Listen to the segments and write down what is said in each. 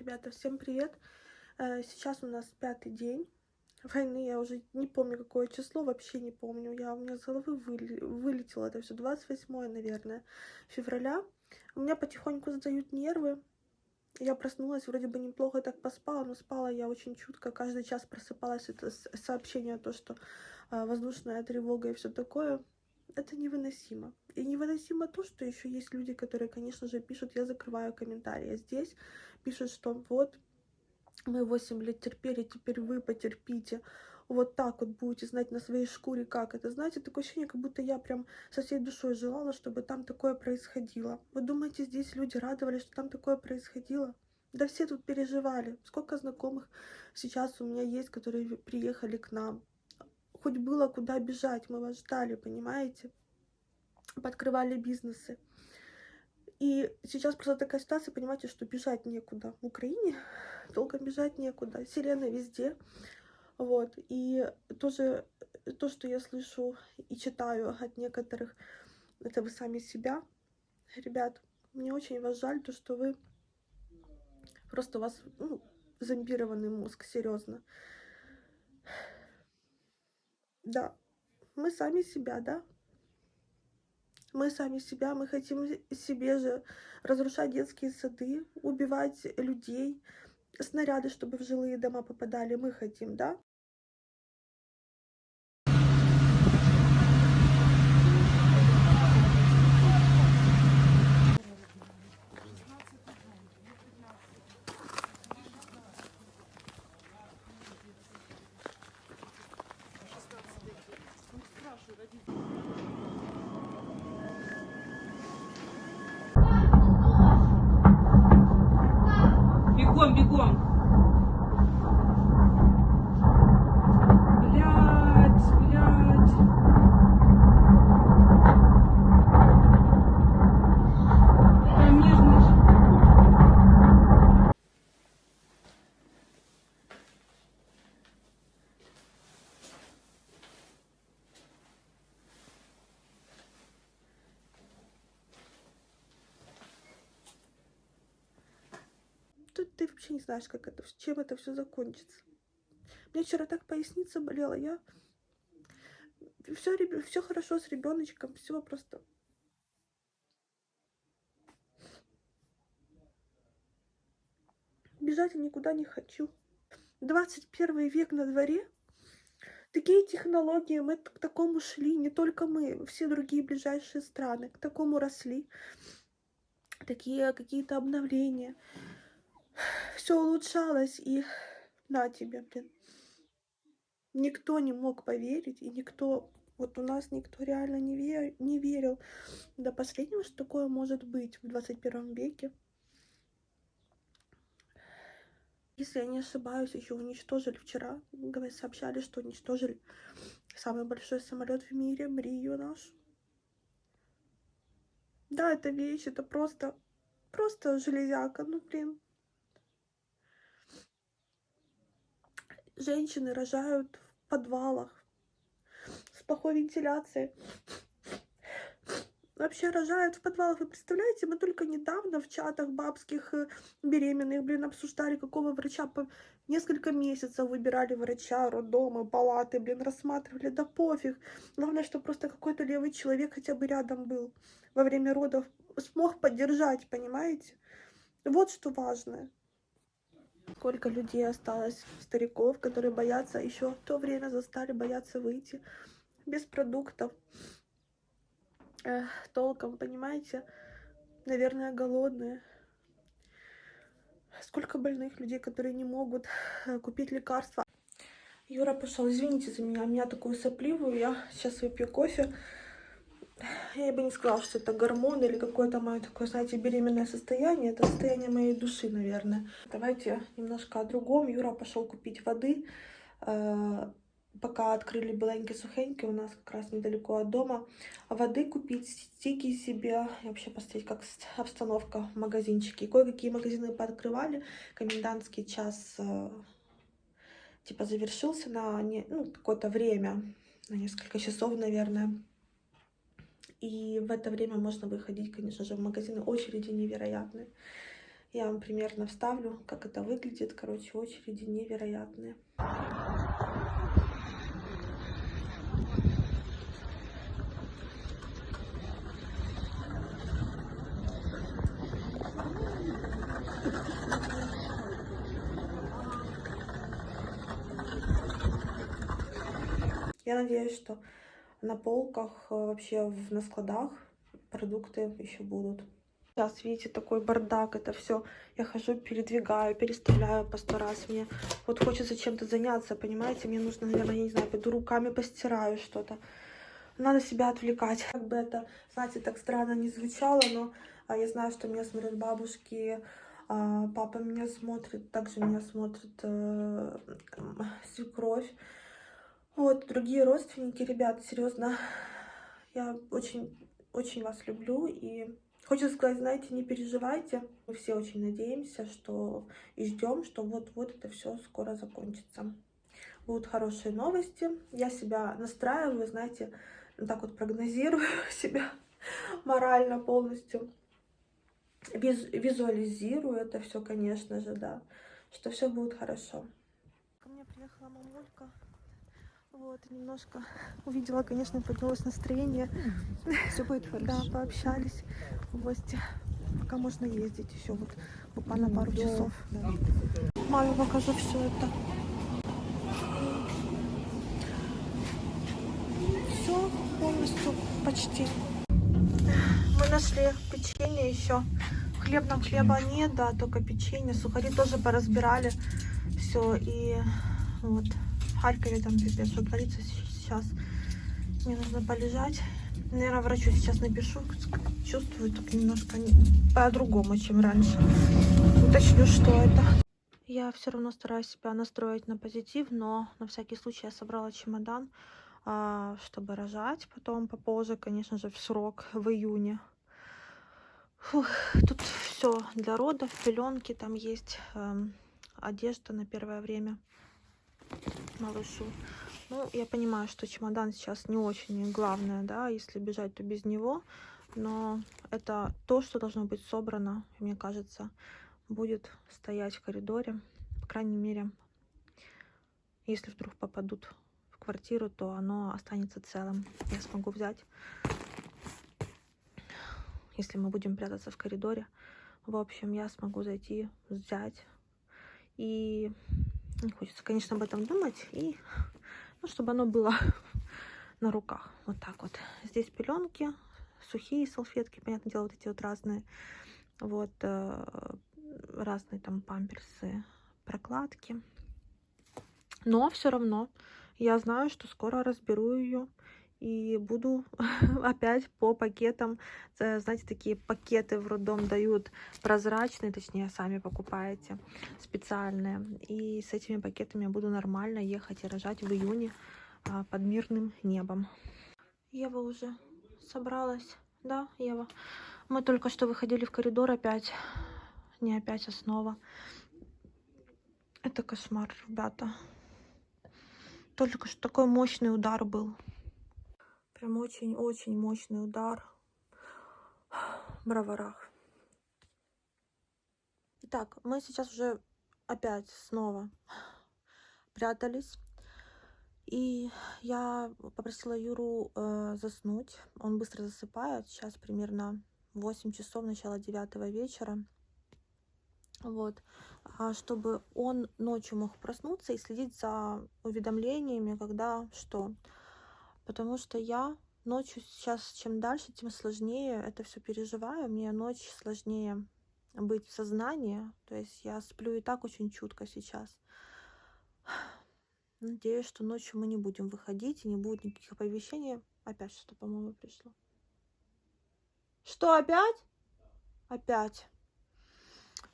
Ребята, всем привет! Сейчас у нас 5-й день войны, я уже не помню, какое число, вообще не помню. У меня с головы вылетело это все, 28, наверное, февраля. У меня потихоньку сдают нервы. Я проснулась, вроде бы неплохо так поспала, но спала я очень чутко. Каждый час просыпалась это сообщение, то, что воздушная тревога и все такое. Это невыносимо. И невыносимо то, что еще есть люди, которые, конечно же, пишут, я закрываю комментарии. Здесь пишут, что вот мы 8 лет терпели, теперь вы потерпите. Вот так вот будете знать на своей шкуре, как это. Знаете, такое ощущение, как будто я прям со всей душой желала, чтобы там такое происходило. Вы думаете, здесь люди радовались, что там такое происходило? Да все тут переживали. Сколько знакомых сейчас у меня есть, которые приехали к нам. Хоть было куда бежать, мы вас ждали, понимаете? Подкрывали бизнесы. И сейчас просто такая ситуация, понимаете, что бежать некуда. В Украине долго бежать некуда. Сирены везде. Вот. И тоже то, что я слышу и читаю от некоторых, это вы сами себя. Ребят, мне очень вас жаль, то, что вы просто у вас зомбированный мозг, серьезно. Да, мы сами себя, да? Мы сами себя, мы хотим себе же разрушать детские сады, убивать людей, снаряды, чтобы в жилые дома попадали, мы хотим, да? Бегом, бегом. Блядь, блядь. Конечно же. Тут ты вообще не знаешь, как это, чем это все закончится. Мне вчера так поясница болела, я все хорошо с ребеночком, все просто. Бежать я никуда не хочу. 21 век на дворе. Такие технологии, мы к такому шли, не только мы, все другие ближайшие страны к такому росли. Такие какие-то обновления. Все улучшалось, и на тебе, блин. Никто не мог поверить, и никто, вот у нас никто реально не верил до последнего, что такое может быть в 21 веке. Если я не ошибаюсь, еще уничтожили вчера, сообщали, что уничтожили самый большой самолет в мире, Мрию наш. Да, это вещь, это просто железяка, ну блин. Женщины рожают в подвалах с плохой вентиляцией. Вообще рожают в подвалах. Вы представляете, мы только недавно в чатах бабских беременных, блин, обсуждали, какого врача. Несколько месяцев выбирали врача, роддомы, палаты, блин, рассматривали. Да пофиг. Главное, что просто какой-то левый человек хотя бы рядом был во время родов, смог поддержать, понимаете? Вот что важное. Сколько людей осталось, стариков, которые боятся, еще в то время застали бояться выйти без продуктов. Толком, понимаете? Наверное, голодные. Сколько больных людей, которые не могут купить лекарства. Юра пошел, извините за меня такую сопливую. Я сейчас выпью кофе. Я бы не сказала, что это гормон или какое-то мое такое, знаете, беременное состояние. Это состояние моей души, наверное. Давайте немножко о другом. Юра пошел купить воды. Пока открыли беленькие-сухенькие, у нас как раз недалеко от дома, воды купить, стики себе, и вообще посмотреть, как обстановка в магазинчике. Кое-какие магазины пооткрывали, комендантский час типа завершился на какое-то время, на несколько часов, наверное. И в это время можно выходить, конечно же, в магазины, очереди невероятные. Я вам примерно вставлю, как это выглядит. Короче, очереди невероятные. Я надеюсь, что на полках, вообще на складах продукты еще будут. Сейчас, видите, такой бардак, это все. Я хожу, передвигаю, переставляю по 100 раз. Мне вот хочется чем-то заняться, понимаете? Мне нужно, наверное, я не знаю, пойду руками постираю что-то. Надо себя отвлекать. Как бы это, знаете, так странно не звучало, но я знаю, что меня смотрят бабушки, папа меня смотрит, также меня смотрит свекровь. Вот, другие родственники, ребята, серьезно, я очень вас люблю. И хочется сказать, знаете, не переживайте. Мы все очень надеемся, что и ждем, что вот-вот это все скоро закончится. Будут хорошие новости. Я себя настраиваю, знаете, так вот прогнозирую себя морально полностью. Визуализирую это все, конечно же, да, что все будет хорошо. Ко мне приехала мамулька. Вот, немножко увидела, конечно, поднялось настроение. Все будет хорошо. Да, пообщались в гости. Пока можно ездить еще вот буквально пару часов. Да. Маме покажу все это. Все полностью почти. Мы нашли печенье еще. Хлеб нам хлеба нет, да, только печенье. Сухари тоже поразбирали. Все, и вот в Харькове там пипец, что творится сейчас. Мне нужно полежать. Наверное, врачу сейчас напишу. Чувствую так немножко по-другому, чем раньше. Уточню, что это. Я все равно стараюсь себя настроить на позитив, но на всякий случай я собрала чемодан, чтобы рожать потом попозже, конечно же, в срок, в июне. Фух, тут все для родов, пеленки там есть, одежда на первое время малышу. Ну, я понимаю, что чемодан сейчас не очень главное, да, если бежать, то без него, но это то, что должно быть собрано, мне кажется, будет стоять в коридоре, по крайней мере, если вдруг попадут в квартиру, то оно останется целым. Я смогу взять, если мы будем прятаться в коридоре. В общем, я смогу зайти, взять. И не хочется, конечно, об этом думать. И, ну, чтобы оно было на руках. Вот так вот. Здесь пеленки, сухие салфетки, понятное дело, вот эти вот разные. Вот, разные там памперсы, прокладки. Но все равно я знаю, что скоро разберу ее. И буду опять по пакетам, знаете, такие пакеты в роддом дают прозрачные, точнее, сами покупаете, специальные. И с этими пакетами я буду нормально ехать и рожать в июне под мирным небом. Ева уже собралась, да, Ева? Мы только что выходили в коридор опять, не опять, а снова. Это кошмар, ребята. Только что такой мощный удар был. Прям очень-очень мощный удар в броварах. Итак, мы сейчас уже опять снова прятались. И я попросила Юру заснуть. Он быстро засыпает. Сейчас примерно 8 часов, начало 9 вечера. Вот. Чтобы он ночью мог проснуться и следить за уведомлениями, когда что. Потому что я ночью сейчас, чем дальше, тем сложнее это все переживаю. Мне ночью сложнее быть в сознании. То есть я сплю и так очень чутко сейчас. Надеюсь, что ночью мы не будем выходить и не будет никаких оповещений. Опять что-то, по-моему, пришло. Что, опять? Опять.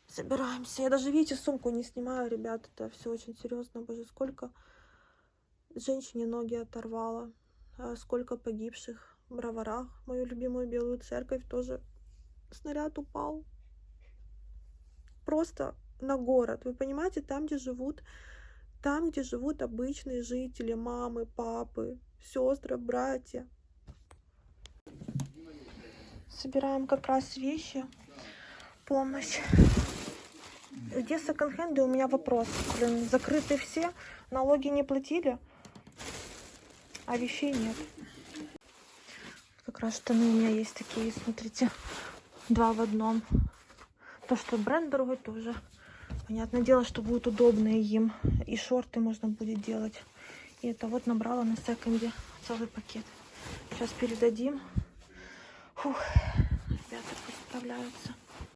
Собираемся. Я даже, видите, сумку не снимаю, ребят. Это все очень серьезно. Боже, сколько женщине ноги оторвало. Сколько погибших в Броварах. Мою любимую Белую Церковь тоже снаряд упал. Просто на город. Вы понимаете, там, где живут обычные жители, мамы, папы, сестры, братья. Собираем как раз вещи, помощь. где секонд-хенды, у меня вопрос. Блин, закрыты все, налоги не платили, а вещей нет. Как раз штаны у меня есть такие, смотрите, 2 в одном. То, что бренд дорогой, тоже. Понятное дело, что будут удобные им. И шорты можно будет делать. И это вот набрала на секонде целый пакет. Сейчас передадим. Фух, ребята пусть справляются.